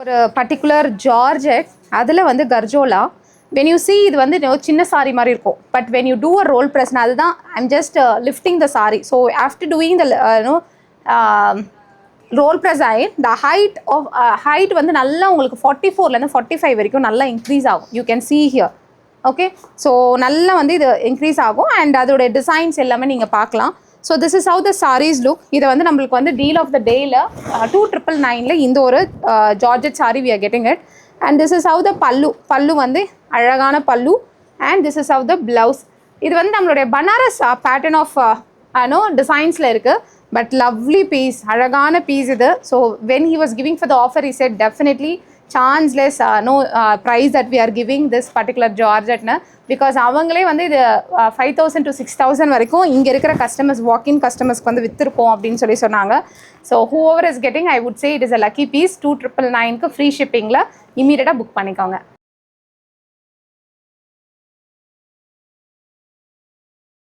ஒரு particular georgette அதில் வந்து கர்ஜோலா when you see இது வந்து சின்ன சாரி மாதிரி இருக்கும் but when you do a roll press அதுதான் I'm just lifting the saree so after doing the roll press iron the height வந்து நல்லா உங்களுக்கு 44லேருந்து 45 வரைக்கும் நல்லா இன்க்ரீஸ் ஆகும் you can see here okay so நல்லா வந்து இது இன்க்ரீஸ் ஆகும் அண்ட் அதோடைய டிசைன்ஸ் எல்லாமே நீங்கள் பார்க்கலாம் so this is how the saris look இதை வந்து நம்மளுக்கு வந்து டீல் ஆஃப் த டேயில் 2999 இந்த ஒரு georgette sari we are getting it and this is how the pallu வந்து அழகான pallu and this is how the blouse இது வந்து நம்மளுடைய பனாரஸ் பேட்டர்ன் ஆஃப் டிசைன்ஸில் இருக்குது பட் லவ்லி பீஸ் அழகான பீஸ் இது so when he was giving for the offer he said definitely chanceless no price that we are giving this particular Georgette because அவங்களே வந்து இது 5000 to 6000 வரைக்கும் இங்கே இருக்கிற கஸ்டமர்ஸ் வாக்கின் கஸ்டமர்ஸ்க்கு வந்து விற்றுருக்கோம் அப்படின்னு சொல்லி சொன்னாங்க so whoever is getting I would say it is a lucky piece 2999க்கு ஃப்ரீ ஷிப்பிங்கில் இமீடியட்டாக புக் பண்ணிக்கோங்க